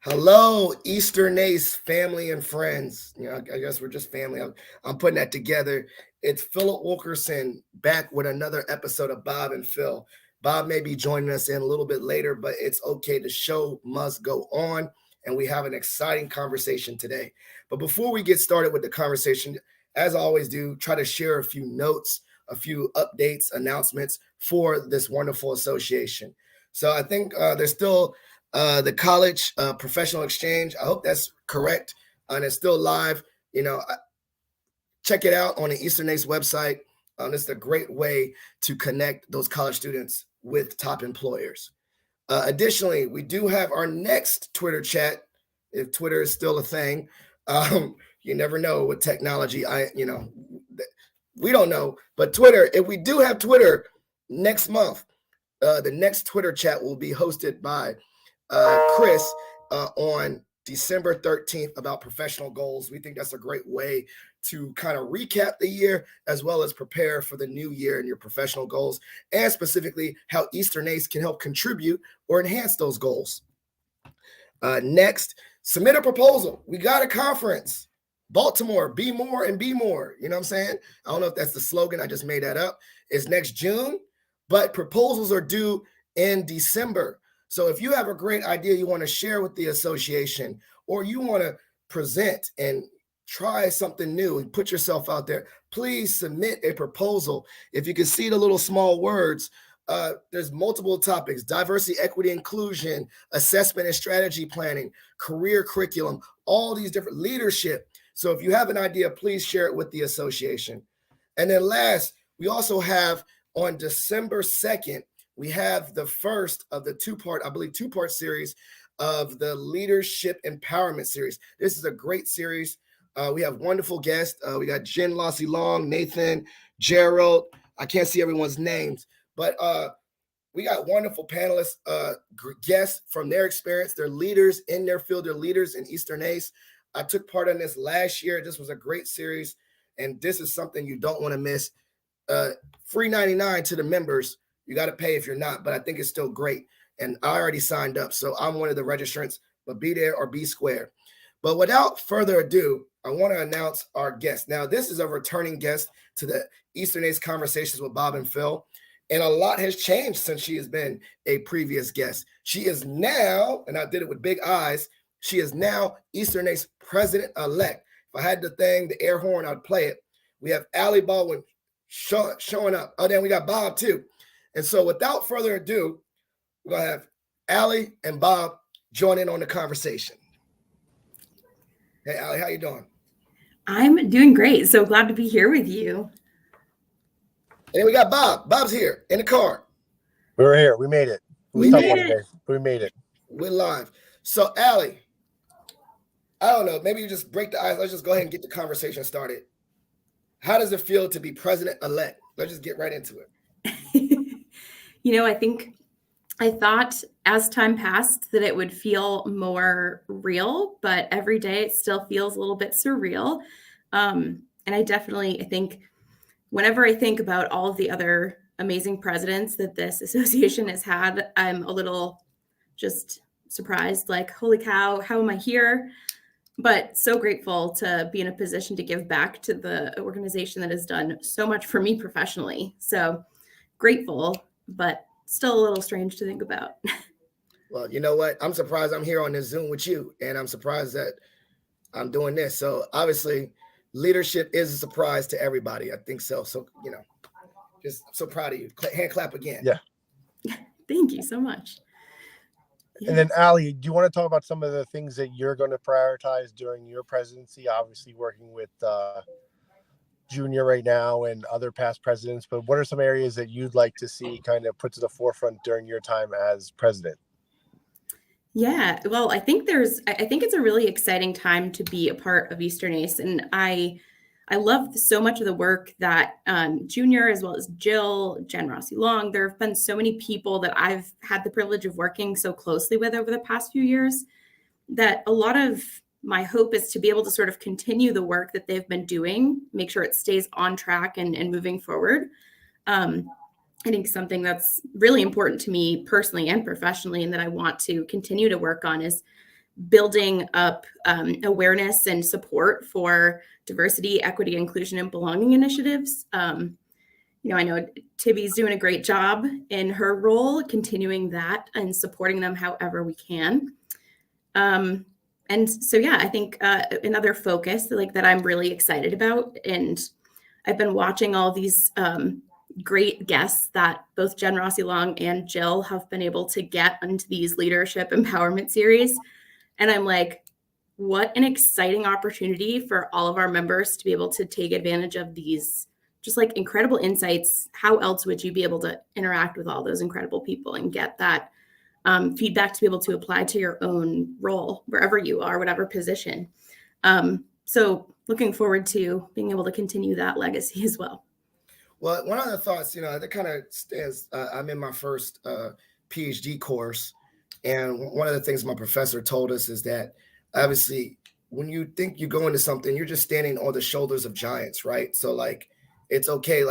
Hello, Eastern Ace family and friends. I guess we're just family. I'm putting that together. It's Philip Wilkerson back with another episode of Bob and Phil. Bob may be joining us in a little bit later, but it's okay. The show must go on, and we have an exciting conversation today. But before we get started with the conversation, as I always do, try to share a few notes, a few updates, announcements for this wonderful association. So I think there's still the college professional exchange. I hope that's correct, and it's still live. Check it out on the Eastern Ace website. This is a great way to connect those college students with top employers. Additionally, we do have our next Twitter chat, if Twitter is still a thing. You never know with technology. We don't know, but Twitter. If we do have Twitter next month, the next Twitter chat will be hosted by Chris on December 13th about professional goals. We think that's a great way to kind of recap the year as well as prepare for the new year and your professional goals, and specifically how Eastern Ace can help contribute or enhance those goals. Next, submit a proposal. We got a conference. Baltimore, be more and be more. You know what I'm saying? I don't know if that's the slogan. I just made that up. It's next June, but proposals are due in December. So if you have a great idea you want to share with the association, or you want to present and try something new and put yourself out there, please submit a proposal. If you can see the little small words, there's multiple topics: diversity, equity, inclusion, assessment and strategy planning, career curriculum, all these different leadership. So if you have an idea, please share it with the association. And then last, we also have on December 2nd, we have the first of the two-part series of the Leadership Empowerment Series. This is a great series. We have wonderful guests. We got Jen Lossy Long, Nathan, Gerald. I can't see everyone's names, but we got wonderful panelists, guests from their experience. They're leaders in their field. They're leaders in Eastern Ace. I took part in this last year. This was a great series, and this is something you don't want to miss. Free 99 to the members. You got to pay if you're not, but I think it's still great. And I already signed up, so I'm one of the registrants, but be there or be square. But without further ado, I want to announce our guest. Now, this is a returning guest to the Eastern Ace Conversations with Bob and Phil, and a lot has changed since she has been a previous guest. She is now, and I did it with big eyes, she is now Eastern Ace President-Elect. If I had the air horn, I'd play it. We have Ally Baldwin showing up. Oh, then we got Bob too. And so without further ado, we're going to have Ally and Bob join in on the conversation. Hey, Ally, how you doing? I'm doing great. So glad to be here with you. And then we got Bob. Bob's here in the car. We're here. We made it. We made it. We made it. We're live. So, Ally, I don't know. Maybe you just break the ice. Let's just go ahead and get the conversation started. How does it feel to be president-elect? Let's just get right into it. I thought as time passed that it would feel more real, but every day it still feels a little bit surreal. And I think whenever I think about all of the other amazing presidents that this association has had, I'm a little just surprised, like, holy cow, how am I here? But so grateful to be in a position to give back to the organization that has done so much for me professionally. So grateful, but still a little strange to think about. Well, you know what? I'm surprised I'm here on this Zoom with you, and I'm surprised that I'm doing this. So obviously, leadership is a surprise to everybody. I think so. So, just so proud of you. Hand clap again. Yeah. Thank you so much. Yeah. And then, Ally, do you want to talk about some of the things that you're going to prioritize during your presidency? Obviously, working with Junior right now and other past presidents, but what are some areas that you'd like to see kind of put to the forefront during your time as president? Yeah, well, I think it's a really exciting time to be a part of Eastern Ace, and I love so much of the work that Junior, as well as Jill, Jen Rossi Long, there have been so many people that I've had the privilege of working so closely with over the past few years, that a lot of my hope is to be able to sort of continue the work that they've been doing, make sure it stays on track and moving forward. I think something that's really important to me personally and professionally, and that I want to continue to work on, is building up awareness and support for diversity, equity, inclusion, and belonging initiatives. I know Tibby's doing a great job in her role, continuing that and supporting them however we can. And so, yeah, I think another focus that I'm really excited about, and I've been watching all these great guests that both Jen Rossi Long and Jill have been able to get into these leadership empowerment series. And I'm like, what an exciting opportunity for all of our members to be able to take advantage of these just incredible insights. How else would you be able to interact with all those incredible people and get that feedback to be able to apply to your own role, wherever you are, whatever position. So looking forward to being able to continue that legacy as well. Well, one of the thoughts, that kind of stands, I'm in my first PhD course. And one of the things my professor told us is that obviously when you think you go into something, you're just standing on the shoulders of giants, right? So it's okay,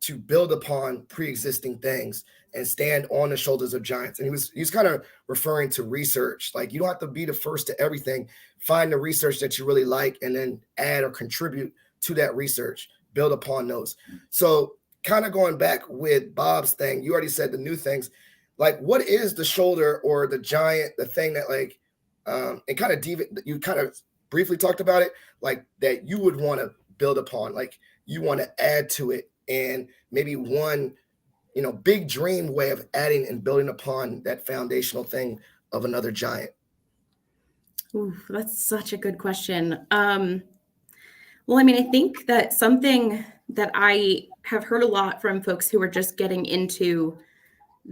to build upon pre-existing things and stand on the shoulders of giants. And he's kind of referring to research. You don't have to be the first to everything. Find the research that you really like and then add or contribute to that research, build upon those. So kind of going back with Bob's thing, you already said the new things. What is the shoulder or the giant, the thing that and kind of you kind of briefly talked about it, that you would want to build upon, you want to add to it, and maybe one big dream way of adding and building upon that foundational thing of another giant? Ooh, that's such a good question. Well, I think that something that I have heard a lot from folks who are just getting into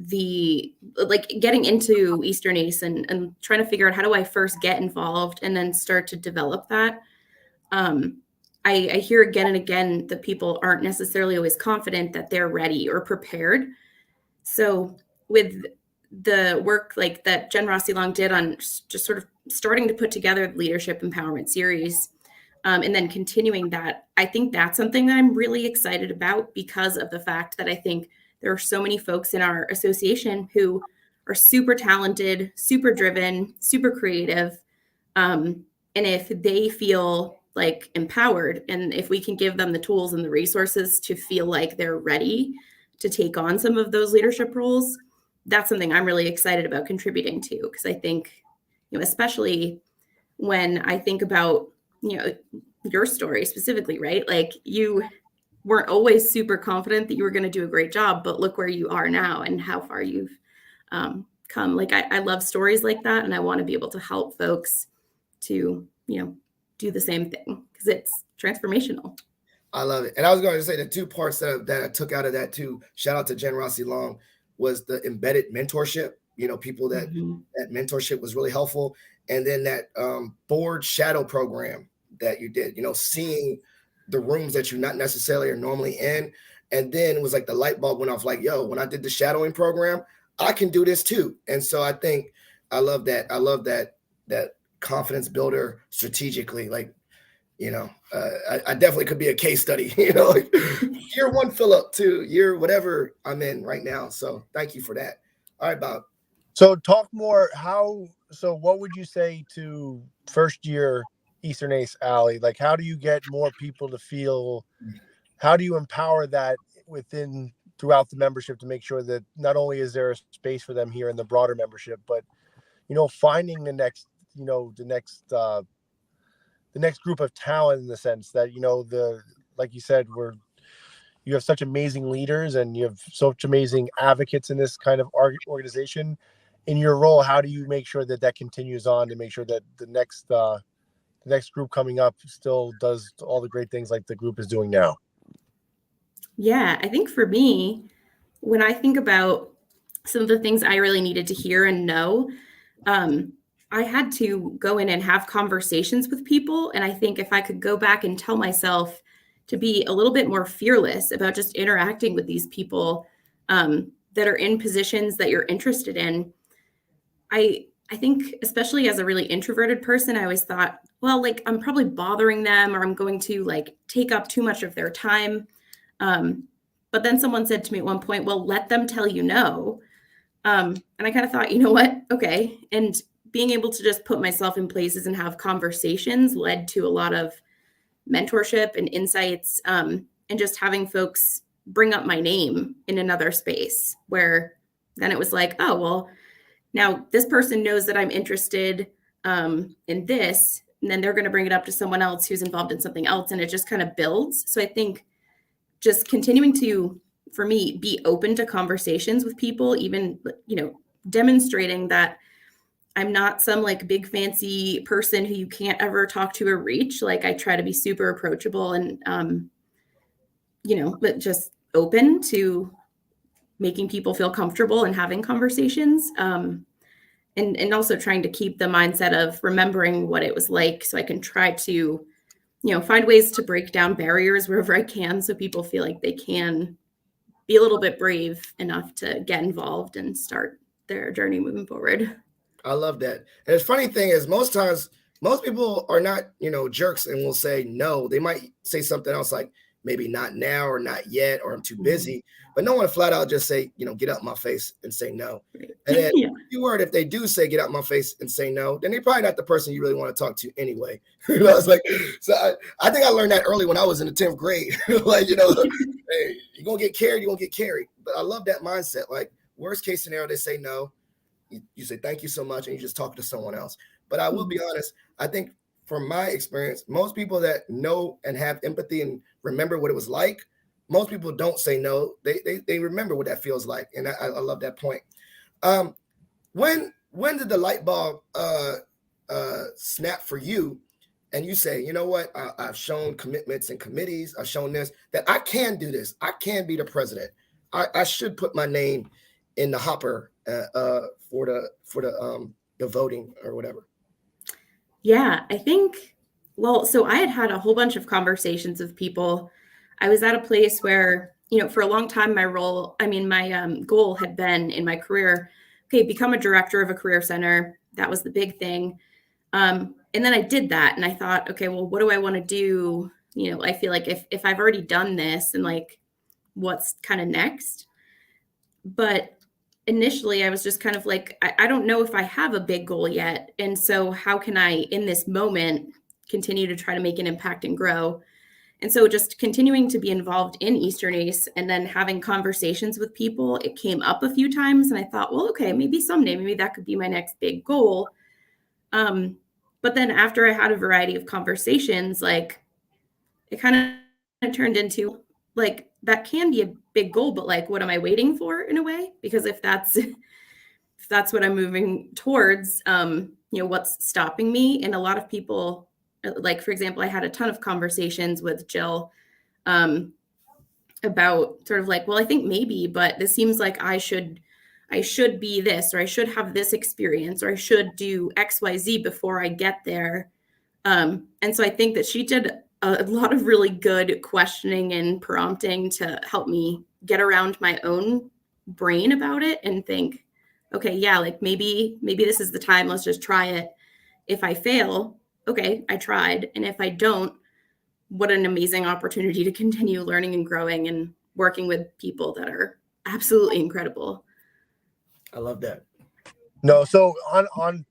getting into Eastern EACE and trying to figure out how do I first get involved and then start to develop that. I hear again and again that people aren't necessarily always confident that they're ready or prepared. So with the work that Jen Rossi Long did on just sort of starting to put together the leadership empowerment series, and then continuing that, I think that's something that I'm really excited about because of the fact that I think there are so many folks in our association who are super talented, super driven, super creative. And if they feel empowered, and if we can give them the tools and the resources to feel like they're ready to take on some of those leadership roles, that's something I'm really excited about contributing to. Because I think, especially when I think about, your story specifically, right? You weren't always super confident that you were going to do a great job, but look where you are now and how far you've come. I love stories like that. And I want to be able to help folks to, do the same thing because it's transformational. I love it. And I was going to say the two parts that I took out of that too, shout out to Jen Rossi Long, was the embedded mentorship, people that that mentorship was really helpful. And then that board shadow program that you did, seeing the rooms that you're not necessarily are normally in. And then it was the light bulb went off yo, when I did the shadowing program, I can do this too. And so I think I love that. I love that confidence builder strategically. I definitely could be a case study, year one fill up to year whatever I'm in right now. So thank you for that. All right, Bob. So talk more. So what would you say to first year Eastern EACE Ally? How do you get more people to feel, how do you empower that throughout the membership to make sure that not only is there a space for them here in the broader membership, but, finding the next group of talent, in the sense that, like you said, you have such amazing leaders and you have such amazing advocates in this kind of organization. In your role, how do you make sure that continues on to make sure that the next group coming up still does all the great things like the group is doing now? Yeah, I think for me, when I think about some of the things I really needed to hear and know, I had to go in and have conversations with people. And I think if I could go back and tell myself to be a little bit more fearless about just interacting with these people that are in positions that you're interested in, I think, especially as a really introverted person, I always thought, well, I'm probably bothering them, or I'm going to take up too much of their time. But then someone said to me at one point, well, let them tell you no. And I kind of thought, you know what? Okay. And being able to just put myself in places and have conversations led to a lot of mentorship and insights, and just having folks bring up my name in another space where then it was like, oh, well, now this person knows that I'm interested in this, and then they're going to bring it up to someone else who's involved in something else, and it just kind of builds. So I think just continuing to, for me, be open to conversations with people, even, demonstrating that I'm not some like big fancy person who you can't ever talk to or reach. Like I try to be super approachable and, but just open to making people feel comfortable and having conversations. And also trying to keep the mindset of remembering what it was like so I can try to, find ways to break down barriers wherever I can so people feel like they can be a little bit brave enough to get involved and start their journey moving forward. I love that. And the funny thing is, most times, most people are not, jerks and will say no. They might say something else like maybe not now or not yet, or I'm too busy. But no one flat out just say, get out my face and say no. And then if they do say get out my face and say no, then they're probably not the person you really want to talk to anyway. It's like, so I think I learned that early when I was in the 10th grade. Like, hey, you're going to get carried, you're going to get carried. But I love that mindset. Like worst case scenario, they say no. You say, thank you so much. And you just talk to someone else. But I will be honest. I think from my experience, most people that know and have empathy and remember what it was like, most people don't say no. They remember what that feels like. And I love that point. When did the light bulb snap for you? And you say, you know what? I've shown commitments and committees. I've shown this, that I can do this. I can be the president. I should put my name in the hopper for the voting or whatever. Yeah, I think, so I had a whole bunch of conversations with people. I was at a place where, for a long time, my goal had been in my career, become a director of a career center. That was the big thing. And then I did that and I thought, okay, well, what do I want to do? I feel like if I've already done this and like, what's kind of next? But initially I was just kind of like, I don't know if I have a big goal yet. And so how can I, in this moment, continue to try to make an impact and grow? And so just continuing to be involved in Eastern EACE and then having conversations with people, it came up a few times. And I thought, well, okay, maybe someday, maybe that could be my next big goal. But then after I had a variety of conversations, like it kind of turned into like, that can be a big goal, but like, what am I waiting for in a way? Because if that's what I'm moving towards, what's stopping me? And a lot of people, like, for example, I had a ton of conversations with Jill about sort of like, well, I think maybe, but this seems like I should be this, or I should have this experience, or I should do X, Y, Z before I get there. And so I think that she did a lot of really good questioning and prompting to help me get around my own brain about it and think, okay, yeah, like maybe this is the time. Let's just try it. If I fail, okay, I tried. And if I don't, what an amazing opportunity to continue learning and growing and working with people that are absolutely incredible. I love that. No, so on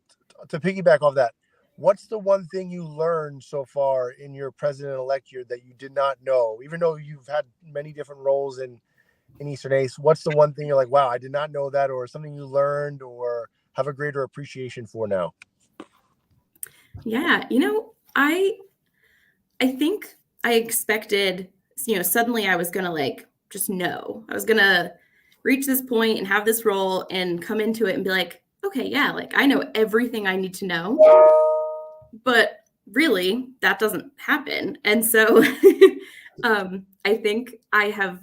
to piggyback off that, what's the one thing you learned so far in your president-elect year that you did not know, even though you've had many different roles in Eastern EACE? What's the one thing you're like, wow, I did not know that, or something you learned or have a greater appreciation for now? Yeah, I think I expected, suddenly I was going to like, just know. I was going to reach this point and have this role and come into it and be like, okay, yeah, like I know everything I need to know. But really, that doesn't happen. And so I think I have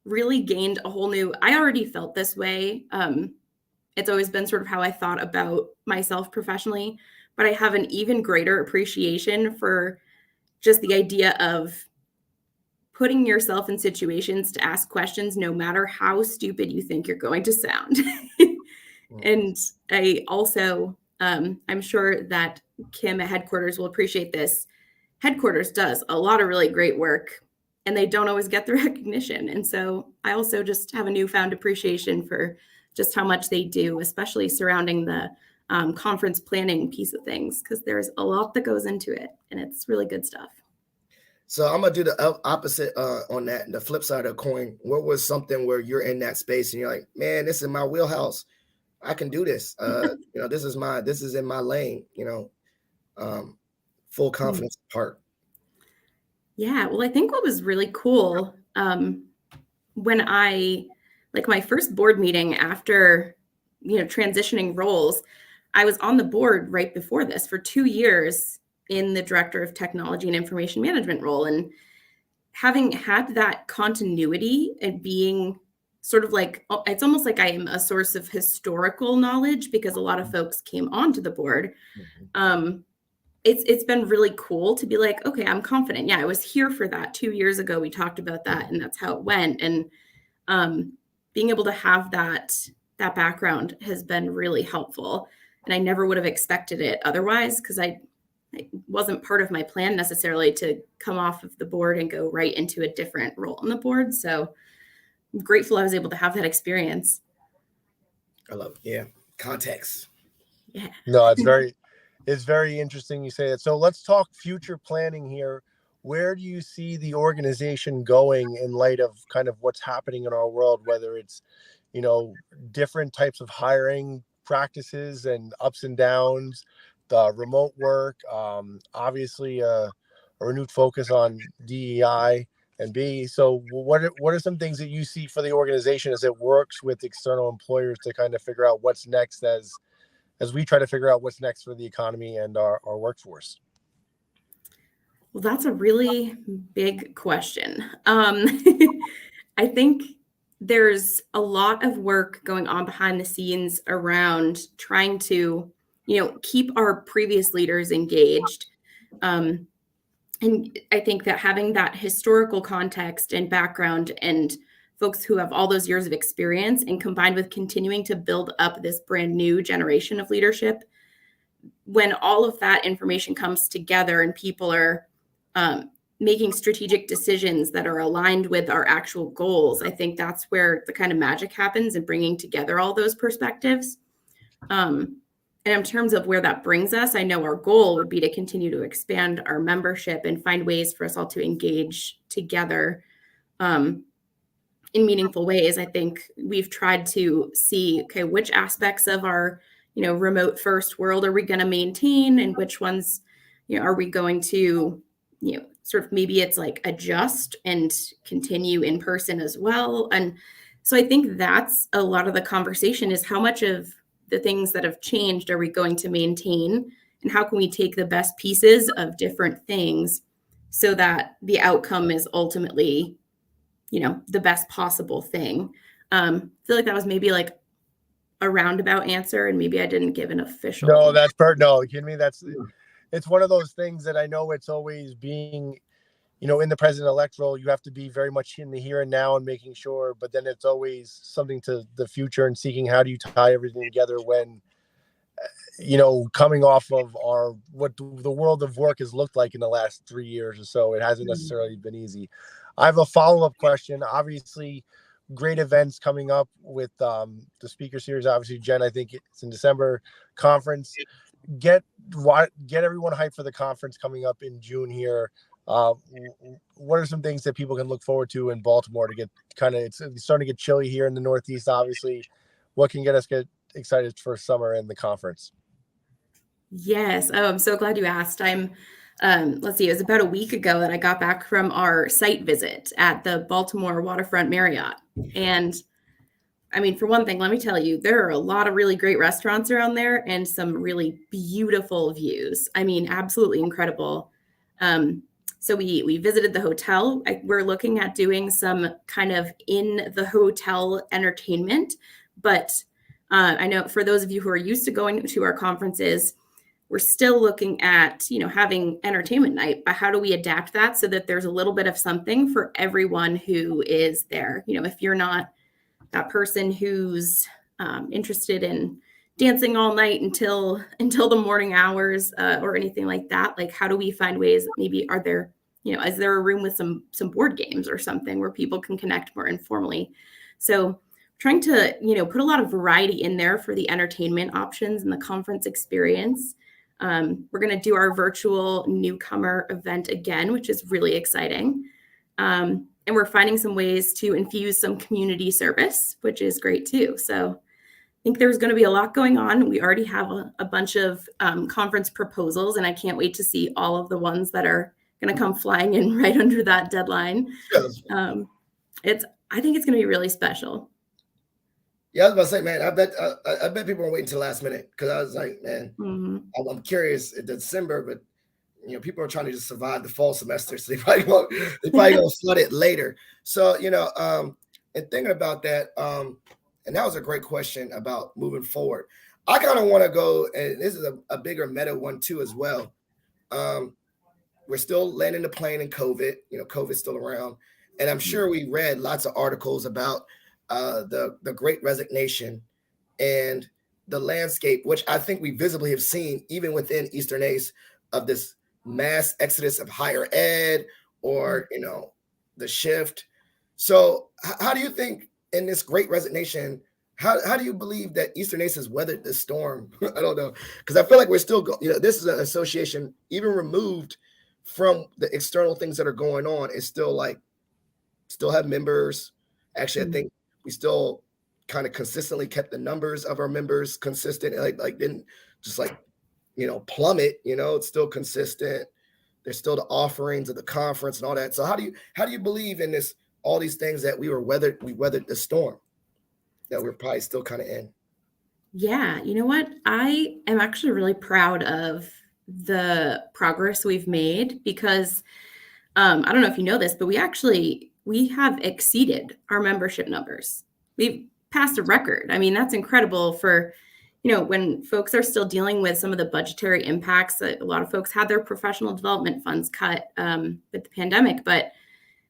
really gained a whole new, I already felt this way. It's always been sort of how I thought about myself professionally, but I have an even greater appreciation for just the idea of putting yourself in situations to ask questions, no matter how stupid you think you're going to sound. And I also, I'm sure that Kim at headquarters will appreciate this. Headquarters does a lot of really great work and they don't always get the recognition. And so I also just have a newfound appreciation for just how much they do, especially surrounding the conference planning piece of things, because there's a lot that goes into it, and it's really good stuff. So I'm gonna do the opposite on that. The flip side of the coin. What was something where you're in that space and you're like, man, this is my wheelhouse. I can do this. This is in my lane. Full confidence part. Yeah, well, I think what was really cool when my first board meeting after transitioning roles, I was on the board right before this for 2 years in the Director of Technology and Information Management role. And having had that continuity and being sort of like, it's almost like I am a source of historical knowledge because a lot of folks came onto the board. It's been really cool to be like, okay, I'm confident. Yeah, I was here for that 2 years ago. We talked about that, and that's how it went. And being able to have that background has been really helpful. And I never would have expected it otherwise, because it wasn't part of my plan necessarily to come off of the board and go right into a different role on the board. So I'm grateful I was able to have that experience. I love it. Yeah. Context. Yeah. No, it's very interesting you say that. So let's talk future planning here. Where do you see the organization going in light of kind of what's happening in our world, whether it's, different types of hiring practices and ups and downs, the remote work, obviously a renewed focus on DEI and B. So what are some things that you see for the organization as it works with external employers to kind of figure out what's next as we try to figure out what's next for the economy and our workforce? Well, that's a really big question. I think there's a lot of work going on behind the scenes around trying to, keep our previous leaders engaged. And I think that having that historical context and background and folks who have all those years of experience, and combined with continuing to build up this brand new generation of leadership, when all of that information comes together and people are making strategic decisions that are aligned with our actual goals, I think that's where the kind of magic happens in bringing together all those perspectives. And in terms of where that brings us, I know our goal would be to continue to expand our membership and find ways for us all to engage together in meaningful ways. I think we've tried to see, okay, which aspects of our, remote first world are we going to maintain, and which ones, are we going to, sort of maybe it's like adjust and continue in person as well. And so I think that's a lot of the conversation, is how much of the things that have changed are we going to maintain, and how can we take the best pieces of different things so that the outcome is ultimately, the best possible thing. I feel like that was maybe like a roundabout answer, and maybe I didn't give an official. No, that's no, you kidding me? It's one of those things that I know it's always being, in the president-elect role, you have to be very much in the here and now and making sure, but then it's always something to the future and seeking how do you tie everything together when, coming off of what the world of work has looked like in the last 3 years or so, it hasn't necessarily been easy. I have a follow-up question. Obviously, great events coming up with the speaker series. Obviously, Jen, I think it's in December conference. Get everyone hyped for the conference coming up in June here. What are some things that people can look forward to in Baltimore to get it's starting to get chilly here in the Northeast, obviously. What can get excited for summer and the conference? Yes. Oh, I'm so glad you asked. Let's see, it was about a week ago that I got back from our site visit at the Baltimore Waterfront Marriott. And I mean, for one thing, let me tell you, there are a lot of really great restaurants around there and some really beautiful views. I mean, absolutely incredible. So we visited the hotel. We're looking at doing some kind of in the hotel entertainment, but I know for those of you who are used to going to our conferences, we're still looking at, having entertainment night, but how do we adapt that so that there's a little bit of something for everyone who is there? If you're not that person who's interested in dancing all night until the morning hours or anything like that, like how do we find ways that maybe is there a room with some board games or something where people can connect more informally? So trying to, put a lot of variety in there for the entertainment options and the conference experience. We're going to do our virtual newcomer event again, which is really exciting. And we're finding some ways to infuse some community service, which is great too. So I think there's going to be a lot going on. We already have a bunch of conference proposals, and I can't wait to see all of the ones that are going to come flying in right under that deadline. I think it's going to be really special. Yeah, I was about to say, man, I bet people are waiting till the last minute, because I was like, man, I'm curious in December, but people are trying to just survive the fall semester, so they probably gonna flood it later. So and thinking about that, and that was a great question about moving forward. I kind of want to go, and this is a bigger meta one too as well. We're still landing the plane in COVID. COVID's still around, and I'm sure we read lots of articles about the Great Resignation and the landscape, which I think we visibly have seen even within Eastern ACE, of this mass exodus of higher ed, or the shift. So how do you think in this Great Resignation, how do you believe that Eastern ACE has weathered this storm? I don't know, because I feel like we're still this is an association, even removed from the external things that are going on, is still have members. Actually, I think we still kind of consistently kept the numbers of our members consistent, like didn't just plummet. It's still consistent. There's still the offerings of the conference and all that. So how do you believe in this, all these things that we weathered the storm that we're probably still kind of in? Yeah, you know what? I am actually really proud of the progress we've made, because I don't know if you know this, but we have exceeded our membership numbers. We've passed a record. I mean, that's incredible for, when folks are still dealing with some of the budgetary impacts that a lot of folks had their professional development funds cut with the pandemic, but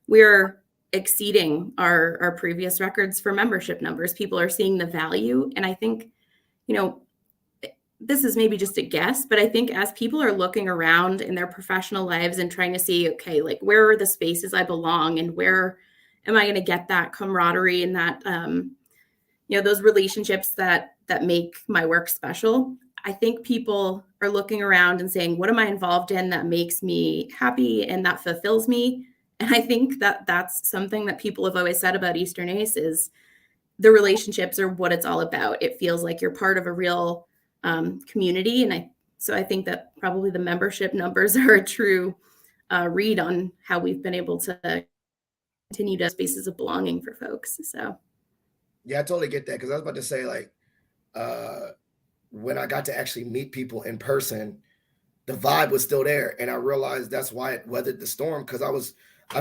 we're exceeding our previous records for membership numbers. People are seeing the value. And I think, this is maybe just a guess, but I think as people are looking around in their professional lives and trying to see, okay, where are the spaces I belong, and where am I going to get that camaraderie and that, those relationships that make my work special. I think people are looking around and saying, what am I involved in that makes me happy and that fulfills me? And I think that that's something that people have always said about Eastern ACE, is the relationships are what it's all about. It feels like you're part of a real community. And I think that probably the membership numbers are a true read on how we've been able to continue to spaces of belonging for folks. So yeah, I totally get that, because I was about to say, when I got to actually meet people in person, the vibe was still there, and I realized that's why it weathered the storm, because I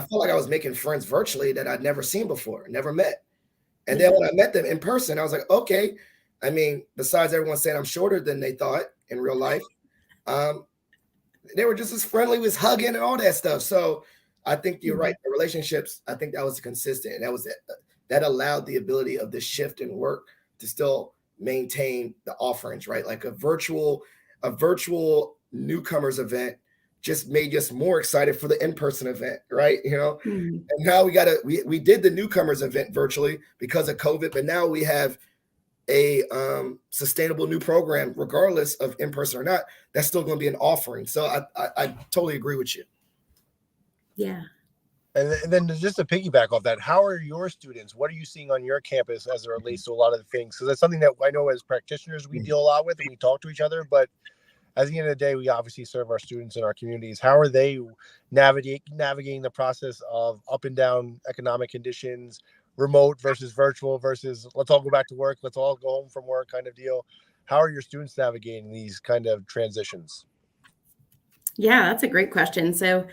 felt like I was making friends virtually that I'd never seen before, never met. And then when I met them in person, I was like, okay. I mean, besides everyone saying I'm shorter than they thought in real life, they were just as friendly, was hugging and all that stuff. So I think you're right. The relationships, I think that was consistent, and that was it. That allowed the ability of the shift in work to still maintain the offerings, right? Like a virtual newcomers event just made us more excited for the in-person event, right? And now we did the newcomers event virtually because of COVID, but now we have a sustainable new program, regardless of in-person or not. That's still going to be an offering. So I totally agree with you. Yeah. And then just to piggyback off that, how are your students? What are you seeing on your campus as it relates to a lot of the things? Because that's something that I know as practitioners we deal a lot with, and we talk to each other. But at the end of the day, we obviously serve our students in our communities. How are they navigating the process of up and down economic conditions, remote versus virtual versus let's all go back to work, let's all go home from work kind of deal? How are your students navigating these kind of transitions? Yeah, that's a great question. So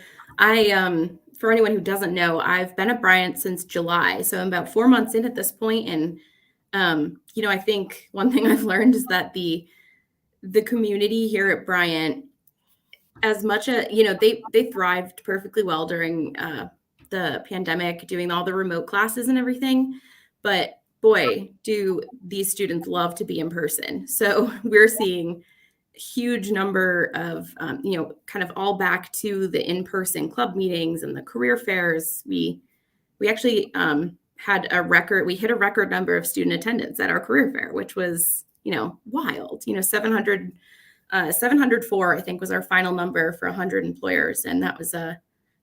for anyone who doesn't know, I've been at Bryant since July. So I'm about 4 months in at this point. And, I think one thing I've learned is that the community here at Bryant, as much as, they thrived perfectly well during the pandemic, doing all the remote classes and everything. But boy, do these students love to be in person. So we're seeing huge number of, kind of all back to the in-person club meetings and the career fairs. We actually had a record. We hit a record number of student attendance at our career fair, which was, wild. 704, I think, was our final number for 100 employers. And that was a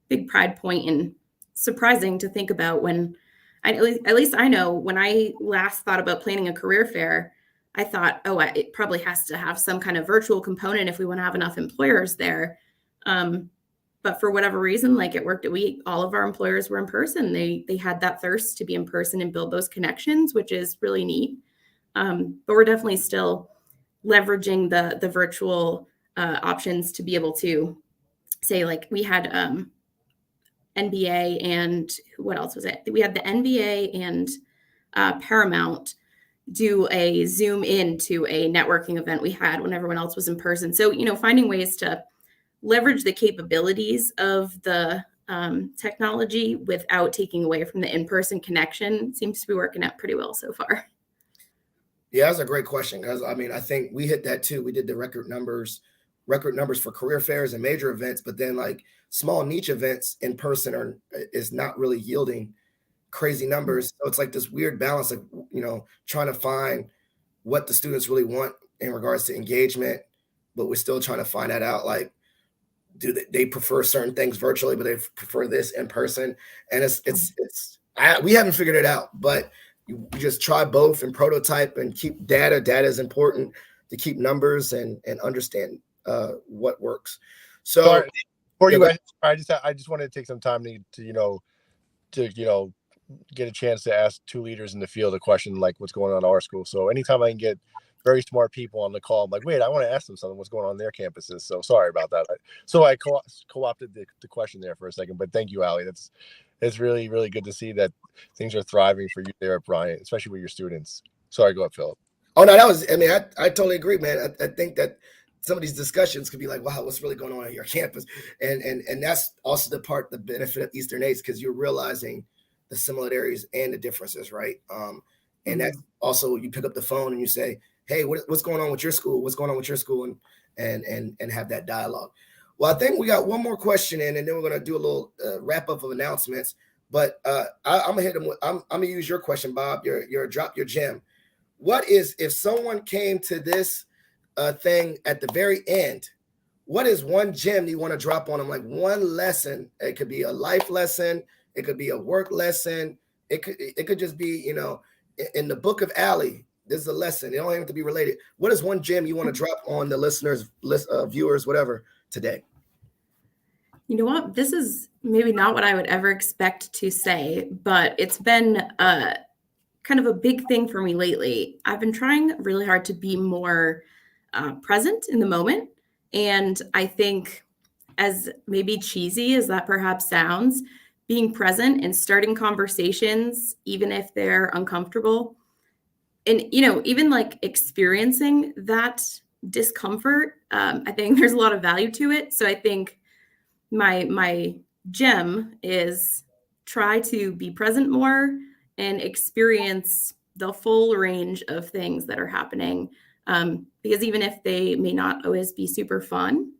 big pride point and surprising to think about when, at least I know when I last thought about planning a career fair, I thought, it probably has to have some kind of virtual component if we want to have enough employers there. But for whatever reason, like it worked. All of our employers were in person. They had that thirst to be in person and build those connections, which is really neat. But we're definitely still leveraging the virtual options to be able to say, like, we had NBA and what else was it? We had the NBA and Paramount do a Zoom into a networking event we had when everyone else was in person. So, finding ways to leverage the capabilities of the technology without taking away from the in-person connection seems to be working out pretty well so far. Yeah, that's a great question, because I think we hit that too. We did the record numbers for career fairs and major events, but then like small niche events in person is not really yielding crazy numbers. So it's like this weird balance of, trying to find what the students really want in regards to engagement, but we're still trying to find that out. Like, do they prefer certain things virtually, but they prefer this in person? And we haven't figured it out, but you just try both and prototype and keep data. Data is important to keep numbers and understand what works. So sorry, before you guys, I just wanted to take some time to get a chance to ask two leaders in the field a question like what's going on at our school. So anytime I can get very smart people on the call, I'm like, wait, I want to ask them something, what's going on their campuses. So sorry about that. I co-opted the question there for a second, but thank you, Ally. It's really, really good to see that things are thriving for you there at Bryant, especially with your students. Sorry, go ahead, Philip. Oh, no, I totally agree, man. I think that some of these discussions could be like, wow, what's really going on at your campus? And that's also the benefit of Eastern EACE, because you're realizing the similarities and the differences, right? And that's also, you pick up the phone and you say, hey, what's going on with your school? What's going on with your school? And have that dialogue. Well, I think we got one more question in, and then we're going to do a little wrap up of announcements. But I'm gonna hit them. I'm gonna use your question, Bob. Your drop your gem. What is, if someone came to this thing at the very end, what is one gem you want to drop on them? Like one lesson. It could be a life lesson. It could be a work lesson. It could just be, in the book of Ally, this is a lesson. It don't have to be related. What is one gem you want to drop on the listeners, viewers, whatever, today? You know what? This is maybe not what I would ever expect to say, but it's been kind of a big thing for me lately. I've been trying really hard to be more present in the moment. And I think, as maybe cheesy as that perhaps sounds, being present and starting conversations, even if they're uncomfortable, and, even like experiencing that discomfort, I think there's a lot of value to it. So I think my gem is try to be present more and experience the full range of things that are happening. Because even if they may not always be super fun,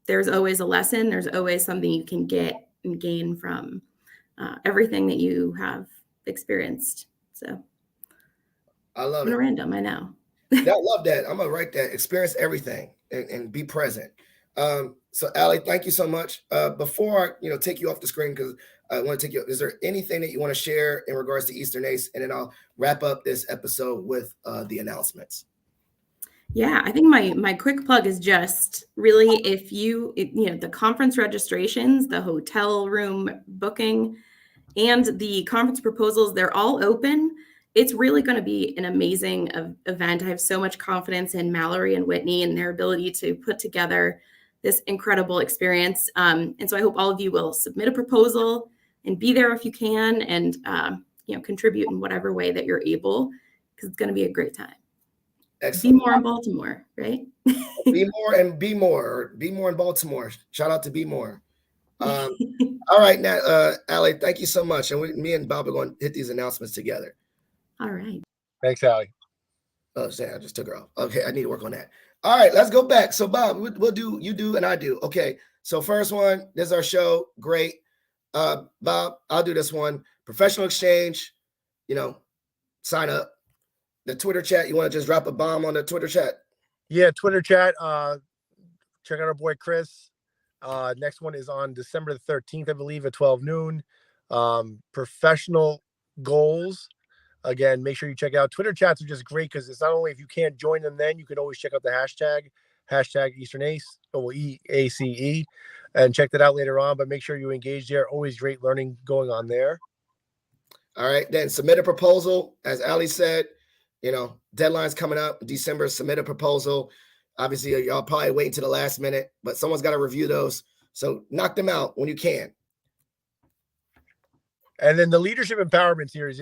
there's always a lesson. There's always something you can get and gain from everything that you have experienced. So I love it. Random, I know. I love that. I'm gonna write that. Experience everything and be present. So Ally, thank you so much. Before I, take you off the screen, because I want to take you. Is there anything that you want to share in regards to Eastern EACE, and then I'll wrap up this episode with the announcements. Yeah, I think my quick plug is just really, if the conference registrations, the hotel room booking, and the conference proposals, they're all open. It's really going to be an amazing event. I have so much confidence in Mallory and Whitney and their ability to put together this incredible experience. And so I hope all of you will submit a proposal and be there if you can, and contribute in whatever way that you're able, because it's going to be a great time. Excellent. Be more in Baltimore, right? Be more in Baltimore. Shout out to Be More. All right, now, Ally, thank you so much. And me and Bob are going to hit these announcements together. All right. Thanks, Ally. Oh, Sam, I just took her off. Okay, I need to work on that. All right, let's go back. So, Bob, we'll do, you do, and I do. Okay, so first one, this is our show. Great. Bob, I'll do this one. Professional exchange, sign up. The Twitter chat, you want to just drop a bomb on the Twitter chat? Yeah, Twitter chat. Check out our boy Chris. Next one is on December the 13th, I believe, at 12 noon. Professional goals. Again, make sure you check out Twitter chats are just great because it's not only if you can't join them, then you can always check out the hashtag Eastern EACE, or EACE, and check that out later on. But make sure you engage there. Always great learning going on there. All right, then submit a proposal. As Ally said, deadline's coming up December. Submit a proposal. Obviously, y'all probably wait to the last minute, but someone's got to review those. So knock them out when you can. And then the leadership empowerment series.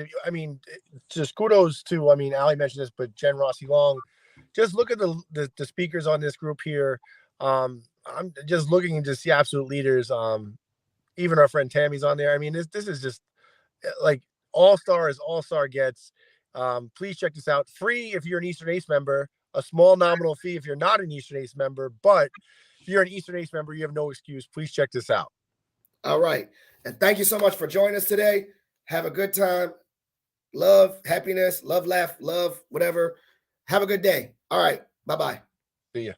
Just kudos to, Ally mentioned this, but Jen Rossi Long. Just look at the speakers on this group here. I'm just looking to see absolute leaders. Even our friend Tammy's on there. This is just like all-star gets. Please check this out. Free if you're an Eastern EACE member. A small nominal fee if you're not an Eastern EACE member. But if you're an Eastern EACE member, you have no excuse. Please check this out. All right. And thank you so much for joining us today. Have a good time. Love, happiness, love, laugh, love, whatever. Have a good day. All right. Bye-bye. See ya.